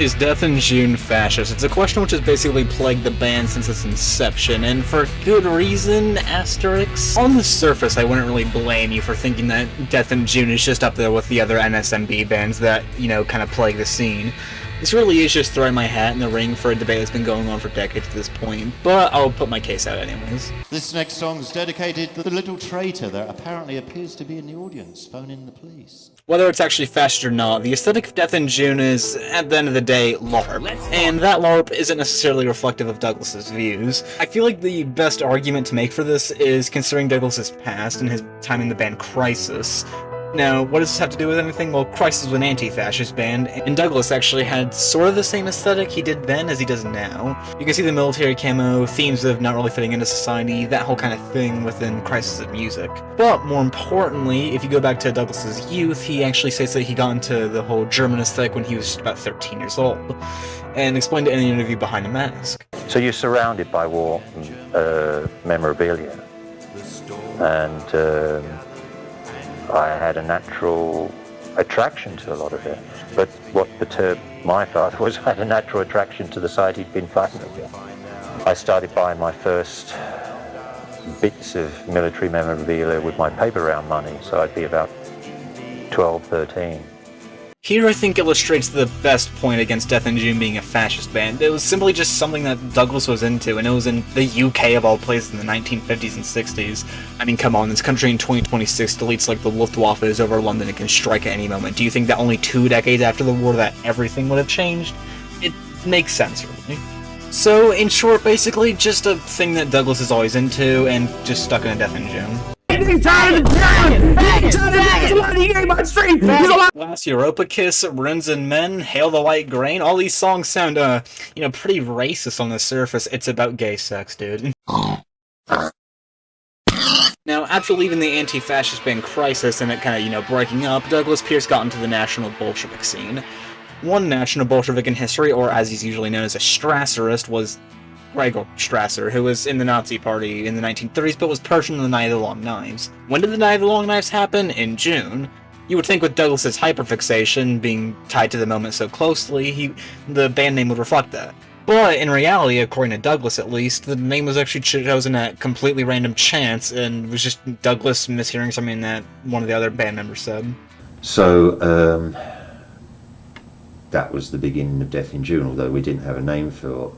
Is Death in June fascist? It's a question which has basically plagued the band since its inception, and for good reason, asterisks. On the surface, I wouldn't really blame you for thinking that Death in June is just up there with the other NSMB bands that, kind of plague the scene. This really is just throwing my hat in the ring for a debate that's been going on for decades at this point, but I'll put my case out anyways. This next song is dedicated to the little traitor that apparently appears to be in the audience. Phone in the police. Whether it's actually fascist or not, the aesthetic of Death in June is, at the end of the day, LARP. And that LARP isn't necessarily reflective of Douglas's views. I feel like the best argument to make for this is considering Douglas's past and his time in the band Crisis. Now, what does this have to do with anything? Well, Crisis was an anti-fascist band, and Douglas actually had sort of the same aesthetic he did then as he does now. You can see the military camo, themes of not really fitting into society, that whole kind of thing within Crisis' music. But more importantly, if you go back to Douglas's youth, he actually states that he got into the whole German aesthetic when he was just about 13 years old, and explained it in an interview behind a mask. So you're surrounded by war memorabilia, and I had a natural attraction to a lot of it, but what perturbed my father was I had a natural attraction to the side he'd been fighting against. I started buying my first bits of military memorabilia with my paper round money, so I'd be about 12, 13. Here I think illustrates the best point against Death in June being a fascist band. It was simply just something that Douglas was into, and it was in the UK of all places in the 1950s and 60s. I mean, come on, this country in 2026 deletes like the Luftwaffe is over London and can strike at any moment. Do you think that only 2 decades after the war that everything would have changed? It makes sense, really. So, in short, basically, just a thing that Douglas is always into, and just stuck in a Death in June. Last Europa Kiss, Runs and Men, Hail the White Grain, all these songs sound, pretty racist on the surface. It's about gay sex, dude. Now, after leaving the anti-fascist band Crisis and it kind of, breaking up, Douglas Pearce got into the National Bolshevik scene. One National Bolshevik in history, or as he's usually known as a Strasserist, was Gregor Strasser, who was in the Nazi Party in the 1930s, but was purged in the Night of the Long Knives. When did the Night of the Long Knives happen? In June. You would think with Douglas's hyperfixation being tied to the moment so closely, the band name would reflect that. But in reality, according to Douglas at least, the name was actually chosen at completely random chance, and was just Douglas mishearing something that one of the other band members said. So, that was the beginning of Death in June, although we didn't have a name for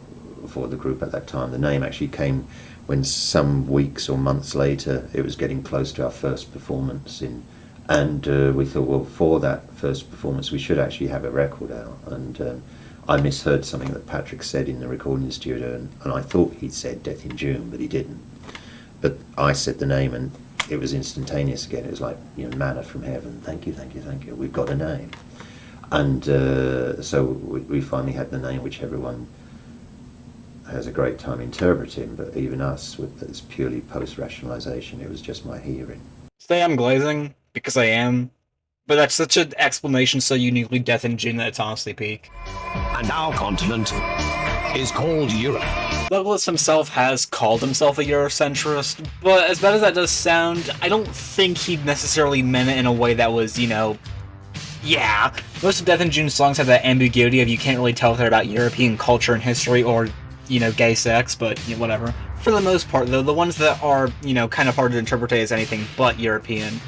the group at that time. The name actually came when some weeks or months later it was getting close to our first performance and we thought, well, for that first performance we should actually have a record out, and I misheard something that Patrick said in the recording studio, and I thought he'd said Death in June, but he didn't. But I said the name and it was instantaneous again. It was like, manna from heaven. Thank you, we've got a name. And so we finally had the name, which everyone has a great time interpreting, but even us, with this purely post-rationalization, it was just my hearing. Say I'm glazing, because I am, but that's such an explanation so uniquely Death in June that it's honestly peak. And our continent is called Europe. Douglas himself has called himself a Eurocentrist, but as bad as that does sound, I don't think he necessarily meant it in a way that was, yeah. Most of Death in June's songs have that ambiguity of you can't really tell if they're about European culture and history or gay sex, but whatever. For the most part, though, the ones that are, kind of hard to interpret as anything but European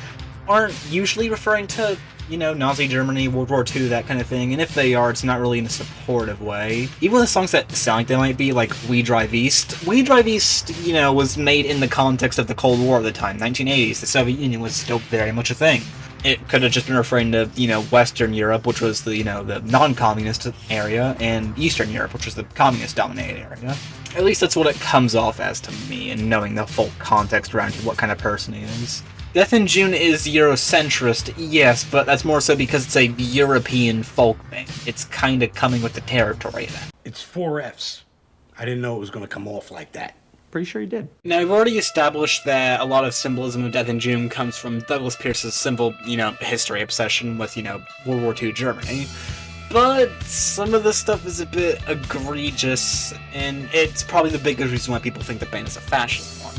aren't usually referring to, Nazi Germany, World War II, that kind of thing, and if they are, it's not really in a supportive way. Even the songs that sound like they might be, like We Drive East, was made in the context of the Cold War at the time, 1980s. The Soviet Union was still very much a thing. It could have just been referring to, Western Europe, which was the, the non-communist area, and Eastern Europe, which was the communist-dominated area. At least that's what it comes off as to me, and knowing the full context around what kind of person he is. Death in June is Eurocentrist, yes, but that's more so because it's a European folk band. It's kind of coming with the territory of that. It's 4 Fs. I didn't know it was going to come off like that. Pretty sure he did. Now, we've already established that a lot of symbolism of Death in June comes from Douglas Pearce's simple, history obsession with, World War II Germany. But some of this stuff is a bit egregious, and it's probably the biggest reason why people think the band is a fascist one.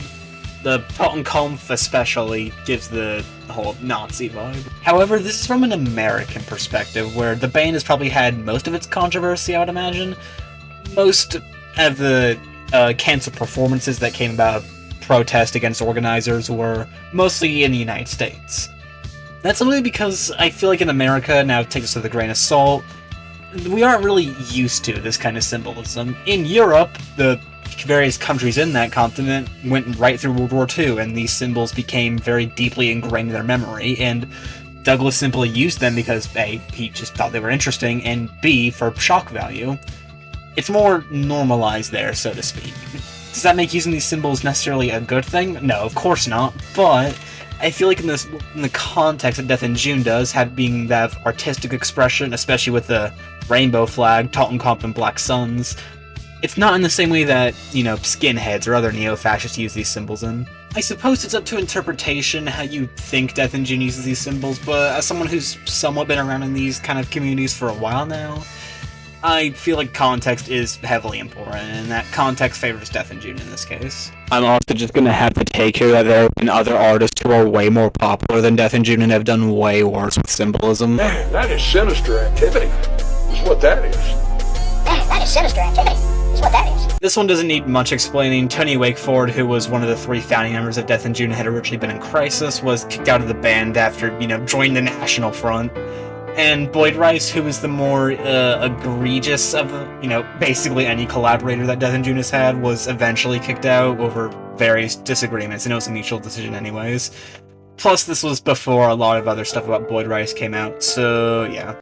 The Totenkopf especially gives the whole Nazi vibe. However, this is from an American perspective, where the band has probably had most of its controversy, I would imagine. Most of the canceled performances that came about of protest against organizers were mostly in the United States. That's only because I feel like in America, now take this with a grain of salt, we aren't really used to this kind of symbolism. In Europe, the various countries in that continent went right through World War II, and these symbols became very deeply ingrained in their memory, and Douglas simply used them because A, he just thought they were interesting, and B, for shock value. It's more normalized there, so to speak. Does that make using these symbols necessarily a good thing? No, of course not, but I feel like in the context that Death in June does, being that artistic expression, especially with the rainbow flag, Totenkopf, and Black Suns, it's not in the same way that, you know, skinheads or other neo-fascists use these symbols in. I suppose it's up to interpretation how you think Death in June uses these symbols, but as someone who's somewhat been around in these kind of communities for a while now, I feel like context is heavily important, and that context favors Death in June in this case. I'm also just gonna have to take here that there have been other artists who are way more popular than Death in June and have done way worse with symbolism. Man, that is sinister activity, is what that is. Man, that is sinister activity, is what that is. This one doesn't need much explaining. Tony Wakeford, who was one of the 3 founding members of Death in June and had originally been in Crisis, was kicked out of the band after, you know, joining the National Front. And Boyd Rice, who was the more egregious of, you know, basically any collaborator that Death in June has had, was eventually kicked out over various disagreements, and it was a mutual decision anyways. Plus, this was before a lot of other stuff about Boyd Rice came out, so yeah.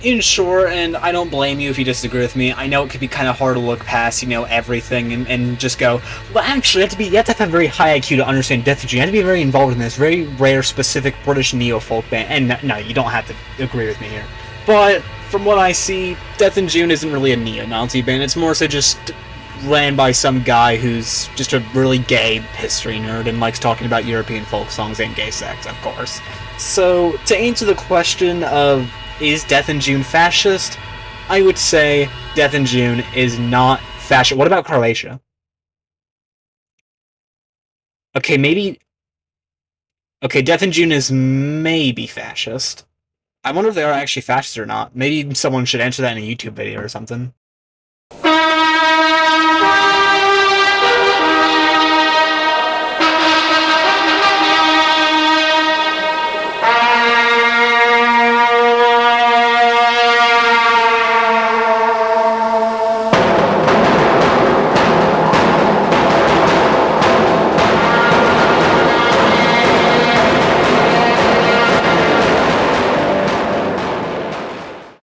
In short, and I don't blame you if you disagree with me, I know it could be kind of hard to look past, you know, everything and just go, well, actually, you have to have a very high IQ to understand Death in June. You have to be very involved in this very rare, specific British Neofolk band. And no, you don't have to agree with me here. But from what I see, Death in June isn't really a neo-Nazi band. It's more so just ran by some guy who's just a really gay history nerd and likes talking about European folk songs and gay sex, of course. So, to answer the question of, is Death in June fascist? I would say Death in June is not fascist. What about Croatia? Okay, maybe... Okay, Death in June is maybe fascist. I wonder if they are actually fascist or not. Maybe someone should answer that in a YouTube video or something.